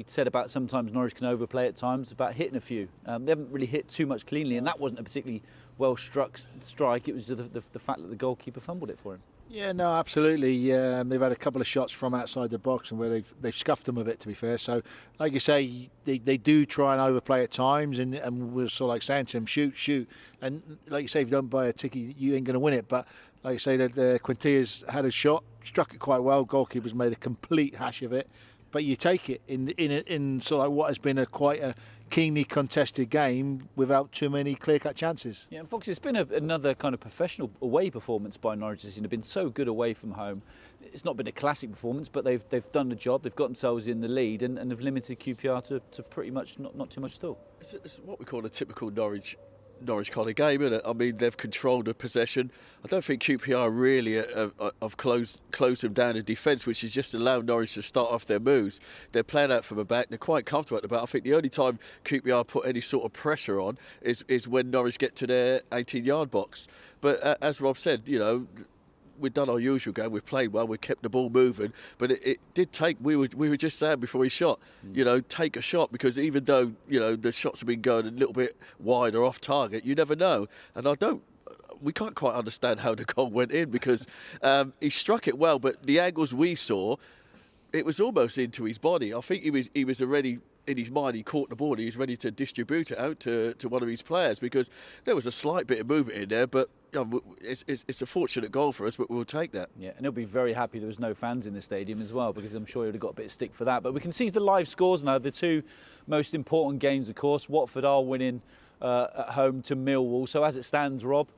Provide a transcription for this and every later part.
He said about sometimes Norwich can overplay at times, about hitting a few. They haven't really hit too much cleanly, and that wasn't a particularly well-struck strike. It was the fact that the goalkeeper fumbled it for him. Yeah, no, absolutely. They've had a couple of shots from outside the box and where they've scuffed them a bit, to be fair. So, like you say, they do try and overplay at times, and we're sort of like saying to them, shoot. And like you say, if you don't buy a ticket, you ain't going to win it. But like you say, that Quintilla's had a shot, struck it quite well. Goalkeeper's made a complete hash of it. But you take it in sort of like what has been quite a keenly contested game without too many clear-cut chances. Yeah, and Fox, it's been another kind of professional away performance by Norwich this season. They've been so good away from home. It's not been a classic performance, but they've done the job. They've got themselves in the lead and have limited QPR to pretty much not too much at all. It's what we call a typical Norwich kind of game, isn't it? I mean, they've controlled the possession. I don't think QPR really have closed them down in defence, which is just allowed Norwich to start off their moves. They're playing out from the back. They're quite comfortable at the back. I think the only time QPR put any sort of pressure on is when Norwich get to their 18-yard box. But as Rob said, we've done our usual game. We've played well. We've kept the ball moving. But it did take. We were just saying before he shot. Take a shot, because even though the shots have been going a little bit wide or off target, you never know. And we can't quite understand how the goal went in, because he struck it well, but the angles we saw, it was almost into his body. I think he was already. In his mind, he caught the ball. He was ready to distribute it out to one of his players, because there was a slight bit of movement in there. But it's a fortunate goal for us, but we'll take that. Yeah, and he'll be very happy there was no fans in the stadium as well, because I'm sure he would have got a bit of stick for that. But we can see the live scores now. The two most important games, of course. Watford are winning at home to Millwall. So as it stands, Rob,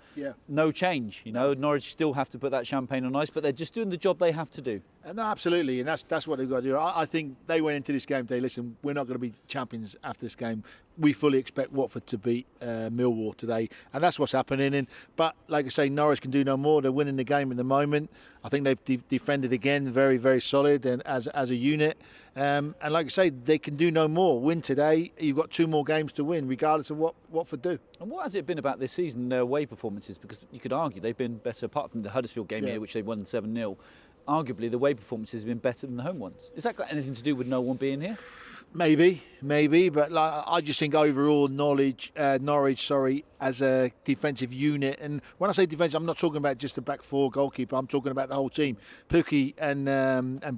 no change. Norwich still have to put that champagne on ice, but they're just doing the job they have to do. No, absolutely, and that's what they've got to do. I think they went into this game today, listen, we're not going to be champions after this game. We fully expect Watford to beat Millwall today, and that's what's happening. But like I say, Norwich can do no more. They're winning the game at the moment. I think they've defended again very, very solid and as a unit. And like I say, they can do no more. Win today, you've got two more games to win, regardless of what Watford do. And what has it been about this season, their away performances? Because you could argue they've been better, apart from the Huddersfield game here, which they won 7-0. Arguably, the away performances have been better than the home ones. Has that got anything to do with no one being here? Maybe, but I just think overall Norwich, as a defensive unit, and when I say defensive, I'm not talking about just the back four goalkeeper. I'm talking about the whole team. Pukki and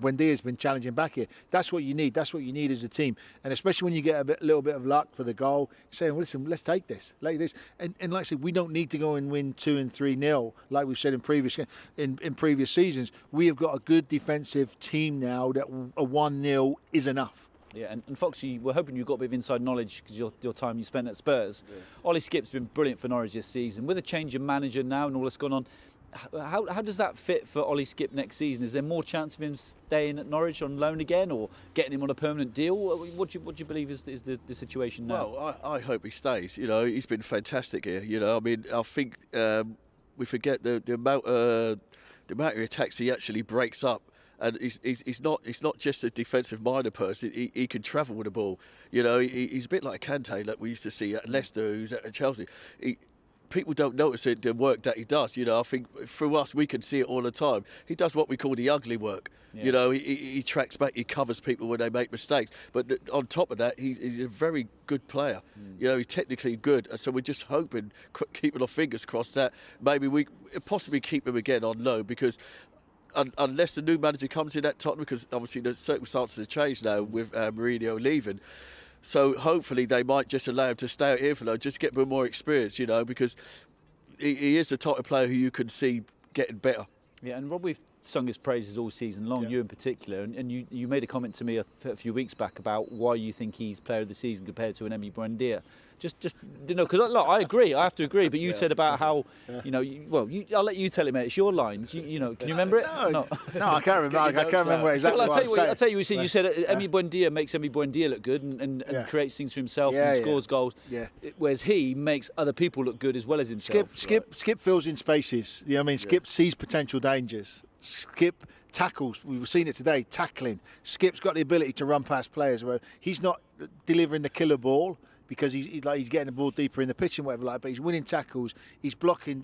Buendia's been challenging back here. That's what you need. That's what you need as a team, and especially when you get a little bit of luck for the goal, saying, well, "Listen, let's take this, like this." And like I said, we don't need to go and win 2 and 3-0 like we've said in previous seasons. We have got a good defensive team now that a 1-0 is enough. Yeah, and Foxy, we're hoping you've got a bit of inside knowledge because your time you spent at Spurs. Yeah. Ollie Skipp's been brilliant for Norwich this season. With a change of manager now and all that's gone on, how does that fit for Ollie Skipp next season? Is there more chance of him staying at Norwich on loan again, or getting him on a permanent deal? What do you believe is the situation now? Well, I hope he stays. He's been fantastic here. I mean, I think we forget the amount of attacks he actually breaks up. And he's not just a defensive-minded person. He can travel with the ball. He's a bit like Kante that we used to see at Leicester, who's at Chelsea. People don't notice the work that he does. I think through us, we can see it all the time. He does what we call the ugly work. Yeah. He tracks back, he covers people when they make mistakes. But on top of that, he's a very good player. He's technically good. So we're just hoping, keeping our fingers crossed, that maybe we possibly keep him again on loan, because unless the new manager comes in at Tottenham, because obviously the circumstances have changed now with Mourinho leaving. So hopefully they might just allow him to stay out here for now, just get a bit more experience, because he is the type of player who you can see getting better. Yeah, and Rob, we've sung his praises all season long, you in particular, and you made a comment to me a few weeks back about why you think he's player of the season compared to an Emi Buendia. Just because look, I agree. I have to agree. But you said about how I'll let you tell it, mate. It's your lines. Can you remember it? No, I can't remember. I can't remember exactly. Well, I'll tell you. You said Emi Buendia makes Emi Buendia look good and creates things for himself and scores goals. Yeah. Whereas he makes other people look good as well as himself. Skip fills in spaces. Skip sees potential dangers. Skip tackles. We've seen it today. Tackling. Skip's got the ability to run past players where he's not delivering the killer ball, because he's getting the ball deeper in the pitch and whatever, but he's winning tackles, he's blocking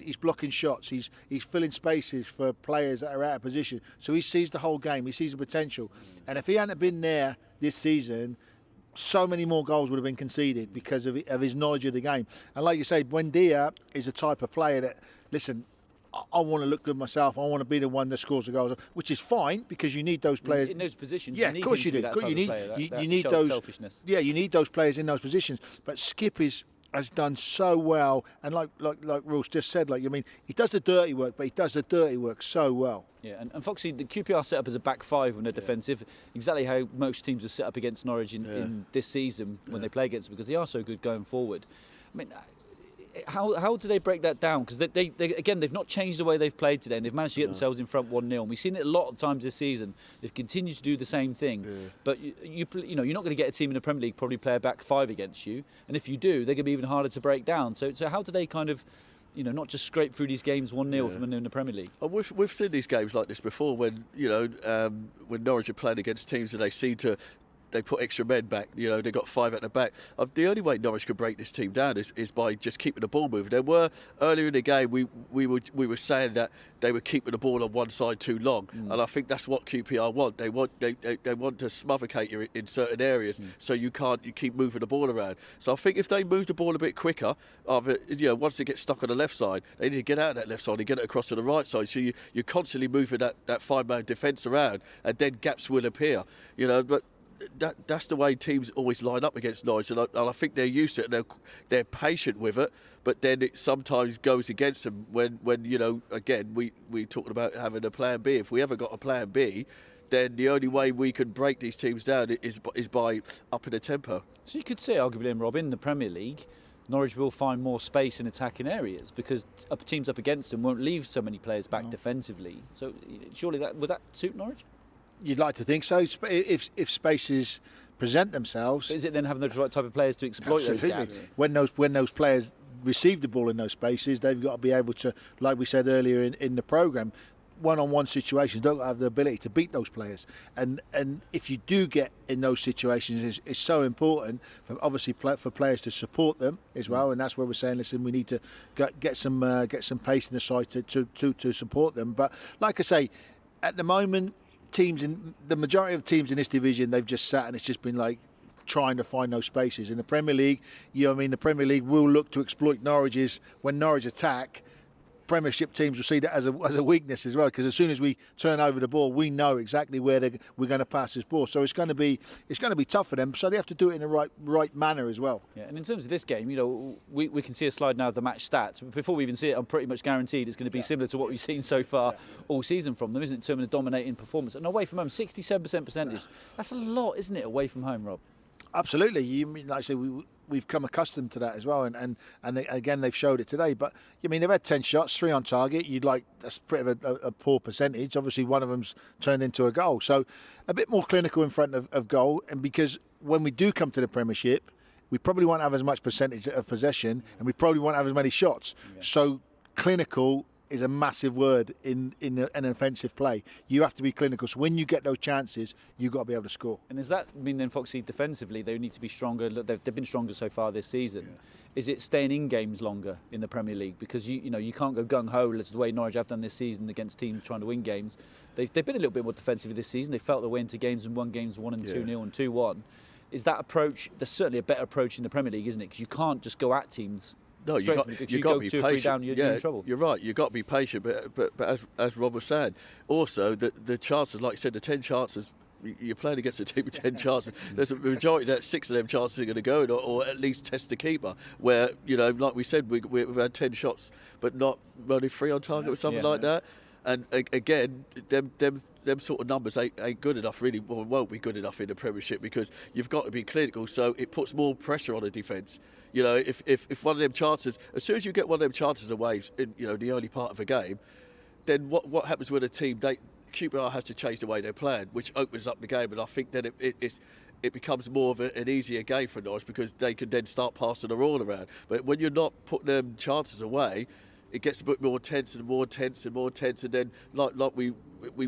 shots, he's filling spaces for players that are out of position. So he sees the whole game, he sees the potential. And if he hadn't been there this season, so many more goals would have been conceded because of his knowledge of the game. And like you say, Buendia is a type of player that, listen, I want to look good myself. I want to be the one that scores the goals, which is fine because you need those players in those positions. Yeah, you need of course him you to do. be that type You need of player, that you need shows those selfishness. Yeah, you need those players in those positions. But Skip has done so well, and like Rules just said, he does the dirty work, but he does the dirty work so well. Yeah, and Foxy, the QPR set up as a back five when they're defensive, exactly how most teams are set up against Norwich in this season when they play against them, because they are so good going forward. I mean, how do they break that down? Because they've not changed the way they've played today, and they've managed to get themselves in front 1-0. And we've seen it a lot of times this season. They've continued to do the same thing. Yeah. But you're not going to get a team in the Premier League probably play a back five against you, and if you do, they're going to be even harder to break down. So how do they kind of, not just scrape through these games 1-0 from in the Premier League? We've seen these games like this before when when Norwich are playing against teams and they put extra men back. They got 5 at the back. The only way Norwich could break this team down is by just keeping the ball moving. There were earlier in the game we were saying that they were keeping the ball on one side too long, and I think that's what QPR want. They want to smothicate you in certain areas, so you keep moving the ball around. So I think if they move the ball a bit quicker, once they get stuck on the left side, they need to get out of that left side and get it across to the right side. So you're constantly moving that 5-man defence around, and then gaps will appear. But that's the way teams always line up against Norwich, and I think they're used to it, and they're patient with it, but then it sometimes goes against them when again, we talked about having a plan B. If we ever got a plan B, then the only way we can break these teams down is by upping the tempo. So you could say, arguably, Rob, in the Premier League, Norwich will find more space in attacking areas because teams up against them won't leave so many players back defensively. So surely would that suit Norwich? You'd like to think so. If spaces present themselves, but is it then having the right type of players to exploit those gaps? When those players receive the ball in those spaces, they've got to be able to, like we said earlier in the programme, one-on-one situations don't have the ability to beat those players. And if you do get in those situations, it's so important for players to support them as well. And that's where we're saying, listen, we need to get some pace in the side to support them. But like I say, at the moment, the majority of teams in this division, they've just sat and it's just been like trying to find those spaces. In the Premier League, the Premier League will look to exploit Norwich's when Norwich attack. Premiership teams will see that as a weakness as well, because as soon as we turn over the ball, we know exactly where we're going to pass this ball. So it's going to be tough for them. So they have to do it in the right manner as well. Yeah, and in terms of this game, we can see a slide now of the match stats. But before we even see it, I'm pretty much guaranteed it's going to be similar to what we've seen so far all season from them, isn't it? In terms of dominating performance and away from home, 67% percentage. That's a lot, isn't it? Away from home, Rob. Absolutely. Like I say, we've come accustomed to that as well, and again they've showed it today. But they've had 10 shots, 3 on target. That's pretty of a poor percentage. Obviously, one of them's turned into a goal, so a bit more clinical in front of goal. And because when we do come to the Premiership, we probably won't have as much percentage of possession, and we probably won't have as many shots. Yeah. So clinical is a massive word in an offensive play. You have to be clinical. So when you get those chances, you've got to be able to score. And does that mean then, Foxy, defensively, they need to be stronger? They've been stronger so far this season. Yeah. Is it staying in games longer in the Premier League? Because you can't go gung-ho as the way Norwich have done this season against teams trying to win games. They've been a little bit more defensive this season. They felt their way into games and won games 1 and 2-0 and 2-1. Is that approach, there's certainly a better approach in the Premier League, isn't it? Because you can't just go at teams. No, you've got to be patient. Down, you're in trouble. You're right. You've got to be patient. But as Rob was saying, also the chances, like you said, the 10 chances. You're playing against a team with 10 chances. There's a majority that 6 of them chances are going to go in, or at least test the keeper. Where like we said, we've had 10 shots, but not only 3 on target or something like that. And again, them sort of numbers ain't good enough, really, or won't be good enough in the Premiership, because you've got to be clinical. So it puts more pressure on the defence. If one of them chances, as soon as you get one of them chances away in the early part of a game, then what happens with a team? QPR has to change the way they're playing, which opens up the game, and I think that it becomes more of an easier game for Norwich, because they can then start passing the ball around. But when you're not putting them chances away, it gets a bit more tense and more tense and more tense, and then like we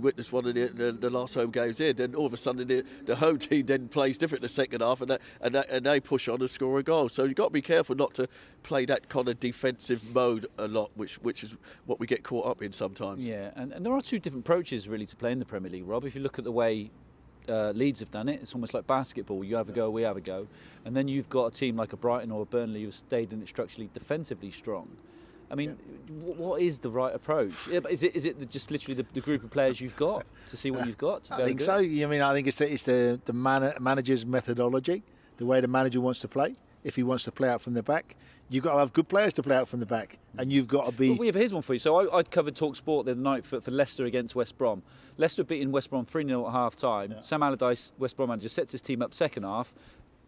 witnessed one of the last home games here. Then all of a sudden the home team then plays different in the second half, and they push on and score a goal. So you've got to be careful not to play that kind of defensive mode a lot, which is what we get caught up in sometimes. Yeah, and there are 2 different approaches really to play in the Premier League, Rob. If you look at the way Leeds have done it. It's almost like basketball. You have a go, we have a go. And then you've got a team like a Brighton or a Burnley who've stayed in it structurally defensively strong. I mean, what is the right approach? Is it just literally the group of players you've got to see what you've got? I think so. I mean, I think it's the manager's methodology, the way the manager wants to play. If he wants to play out from the back, you've got to have good players to play out from the back, and you've got to be. Well, here's one for you. So I covered Talk Sport the other night for Leicester against West Brom. Leicester beating West Brom 3-0 at half time. Yeah. Sam Allardyce, West Brom manager, sets his team up second half,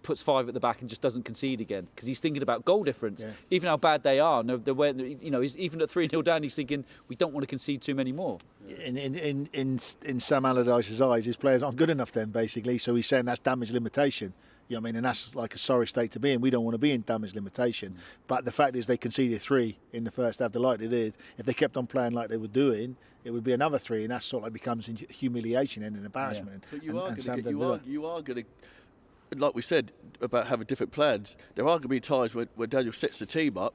puts 5 at the back and just doesn't concede again because he's thinking about goal difference. Yeah. Even how bad they are, he's even at 3-0 down, he's thinking we don't want to concede too many more. In Sam Allardyce's eyes, his players aren't good enough then, basically. So he's saying that's damage limitation. You know what I mean? And that's like a sorry state to be in. We don't want to be in damage limitation. But the fact is they conceded 3 in the first half. The likelihood is if they kept on playing like they were doing, it would be another 3, and that sort of becomes humiliation and an embarrassment. Yeah. But you are going to, like we said about having different plans, there are going to be times when Daniel sets the team up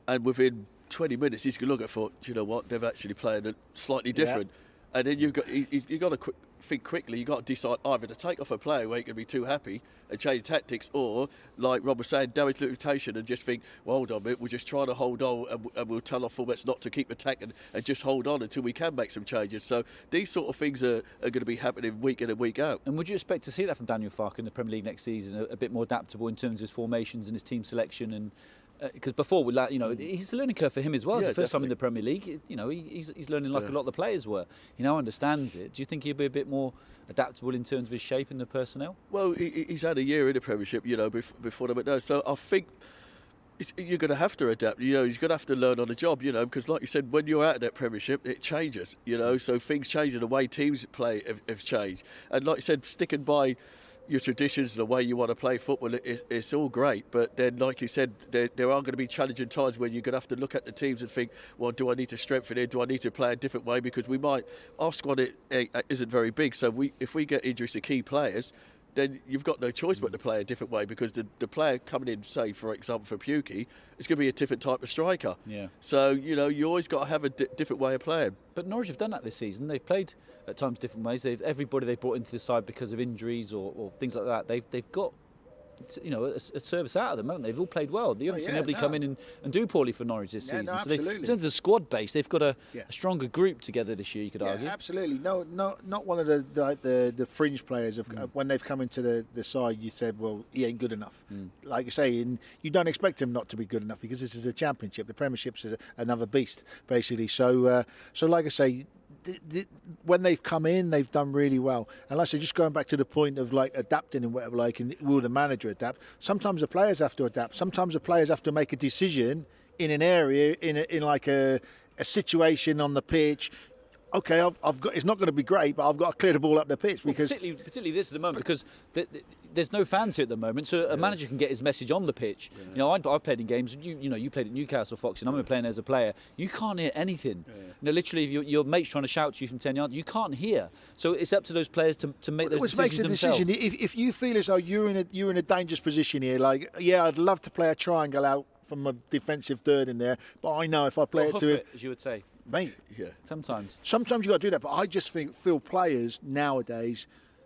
and within 20 minutes he's going to look at thought, do you know what, they've actually played it slightly different. Yeah. And then you've got to think quickly. You've got to decide either to take off a player who ain't going to be too happy and change tactics, or, like Rob was saying, damage limitation and just think, well, hold on a minute, we're just trying to hold on and we'll tell our fullbacks not to keep attacking and just hold on until we can make some changes. So these sort of things are going to be happening week in and week out. And would you expect to see that from Daniel Farke in the Premier League next season, a bit more adaptable in terms of his formations and his team selection? And because before, he's a learning curve for him as well. It's the first time in the Premier League. He's learning like a lot of the players were. He now understands it. Do you think he'll be a bit more adaptable in terms of his shape and the personnel? Well, he's had a year in the Premiership, before they went down. So I think you're going to have to adapt. He's going to have to learn on the job, because like you said, when you're out of that Premiership, it changes, So things change and the way teams play have changed. And like you said, sticking by your traditions, the way you want to play football, it's all great. But then, like you said, there are going to be challenging times where you're going to have to look at the teams and think, well, do I need to strengthen it? Do I need to play a different way? Because our squad isn't very big. So if we get injuries to key players, then you've got no choice but to play a different way, because the player coming in, say, for example, for Pukki, is going to be a different type of striker. Yeah. So, you always got to have a different way of playing. But Norwich have done that this season. They've played at times different ways. Everybody they've brought into the side because of injuries or things like that, they've got a service out of them, haven't they? They've all played well. You haven't seen anybody come in and do poorly for Norwich this season. No, so absolutely. in terms of the squad base, they've got a stronger group together this year, you could argue. Absolutely. No, not one of the fringe players. When they've come into the side, you said, well, he ain't good enough. Like you say, and you don't expect him not to be good enough, because this is a championship. The Premiership's another beast, basically. So like I say, when they've come in, they've done really well. And like I say, just going back to the point of like adapting and whatever, and will the manager adapt? Sometimes the players have to adapt. Sometimes the players have to make a decision in an area, in like a situation on the pitch. Okay, I've got. It's not going to be great, but I've got to clear the ball up the pitch, because particularly this at the moment, because there's no fans here at the moment, so a manager can get his message on the pitch. Yeah. I've played in games. You played at Newcastle, Fox, and I'm playing as a player. You can't hear anything. Yeah. Literally, if your mate's trying to shout to you from 10 yards, you can't hear. So it's up to those players to make those decisions makes a themselves. Decision. If you feel as though you're in a dangerous position here, I'd love to play a triangle out from a defensive third in there, but I know if I play it to it, as you would say. Mate, sometimes you've got to do that, but I just feel players nowadays,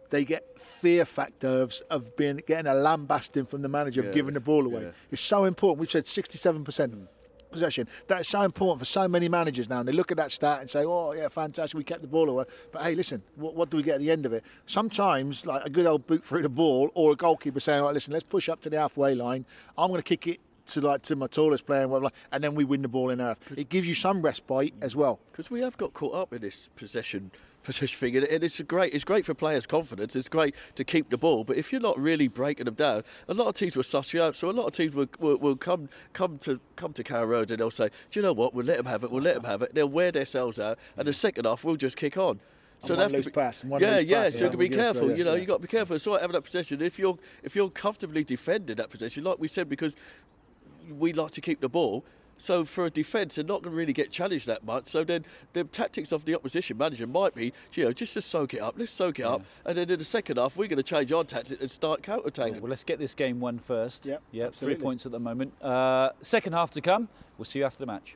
they get fear factor of getting a lambasting from the manager of giving the ball away. It's so important. We've said 67% possession. That is so important for so many managers now, and they look at that stat and say, oh yeah, fantastic, we kept the ball away, but hey, listen, what do we get at the end of it? Sometimes, like a good old boot through the ball, or a goalkeeper saying, all right, listen, let's push up to the halfway line, I'm going to kick it to my tallest player, and then we win the ball in half. It gives you some respite as well. Because we have got caught up in this possession thing, and it's great for players' confidence. It's great to keep the ball, but if you're not really breaking them down, a lot of teams will suss you out. So a lot of teams will come to Carrow Road and they'll say, do you know what? We'll let them have it. They'll wear themselves out, and the second half we'll just kick on. So one loose pass. So you got to be careful. You got to be careful. So having that possession, if you're comfortably defending that possession, like we said, because we like to keep the ball. So for a defence, they're not going to really get challenged that much. So then the tactics of the opposition manager might be, just to soak it up. Let's soak it up. And then in the second half, we're going to change our tactics and start counter-attacking. Well, let's get this game won first. Yeah, 3 points at the moment. Second half to come. We'll see you after the match.